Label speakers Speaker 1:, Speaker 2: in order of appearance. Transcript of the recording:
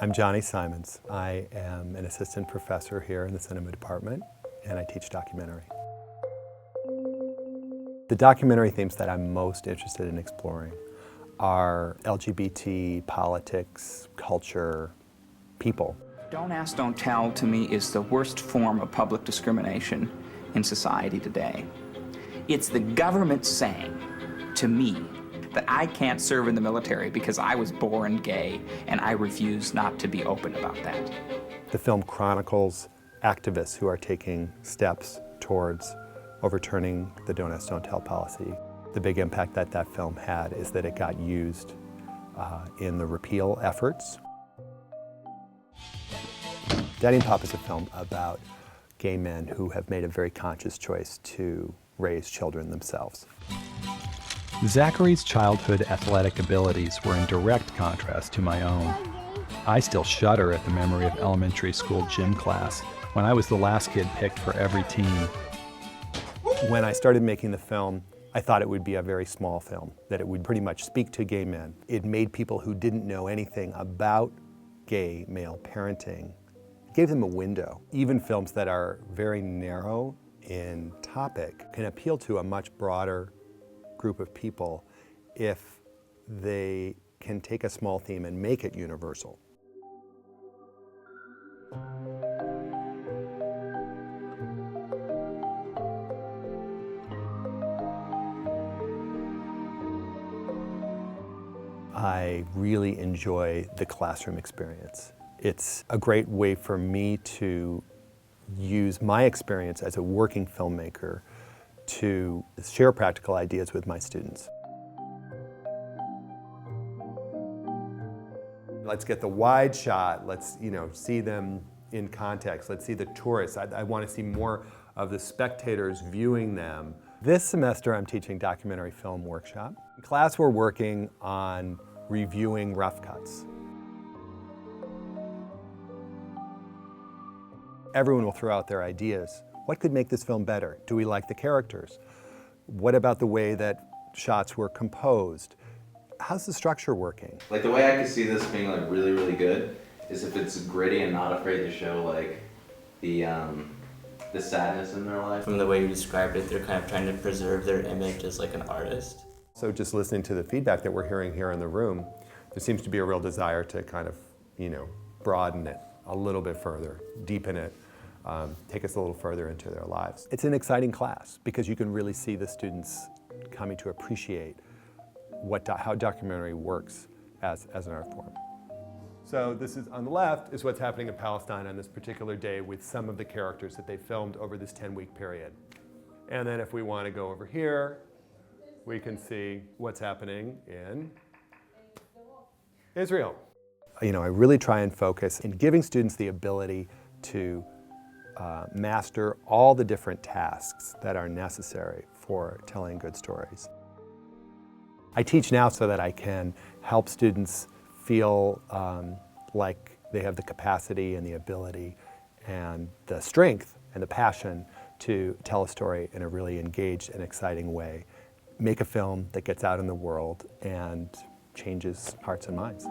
Speaker 1: I'm Johnny Symons. I am an assistant professor here in the cinema department, and I teach documentary. The documentary themes that I'm most interested in exploring are LGBT, politics, culture, people.
Speaker 2: Don't ask, don't tell to me is the worst form of public discrimination in society today. It's the government saying to me that I can't serve in the military because I was born gay and I refuse not to be open about that.
Speaker 1: The film chronicles activists who are taking steps towards overturning the Don't Ask, Don't Tell policy. The big impact that that film had is that it got used in the repeal efforts. Daddy and Pop is a film about gay men who have made a very conscious choice to raise children themselves.
Speaker 3: Zachary's childhood athletic abilities were in direct contrast to my own. I still shudder at the memory of elementary school gym class when I was the last kid picked for every team.
Speaker 1: When I started making the film, I thought it would be a very small film, that it would pretty much speak to gay men. It made people who didn't know anything about gay male parenting, it gave them a window. Even films that are very narrow in topic can appeal to a much broader group of people if they can take a small theme and make it universal. I really enjoy the classroom experience. It's a great way for me to use my experience as a working filmmaker to share practical ideas with my students. Let's get the wide shot. Let's see them in context. Let's see the tourists. I want to see more of the spectators viewing them. This semester I'm teaching documentary film workshop. In class we're working on reviewing rough cuts. Everyone will throw out their ideas. What could make this film better? Do we like the characters? What about the way that shots were composed? How's the structure working?
Speaker 4: Like the way I could see this being like really, really good is if it's gritty and not afraid to show like the sadness in their life.
Speaker 5: From the way you described it, they're kind of trying to preserve their image as like an artist.
Speaker 1: So just listening to the feedback that we're hearing here in the room, there seems to be a real desire to kind of, broaden it a little bit further, deepen it, take us a little further into their lives. It's an exciting class because you can really see the students coming to appreciate how documentary works as an art form. So this is, on the left, is what's happening in Palestine on this particular day with some of the characters that they filmed over this 10-week period. And then if we want to go over here, we can see what's happening in Israel. I really try and focus in giving students the ability to master all the different tasks that are necessary for telling good stories. I teach now so that I can help students feel like they have the capacity and the ability and the strength and the passion to tell a story in a really engaged and exciting way. Make a film that gets out in the world and changes hearts and minds.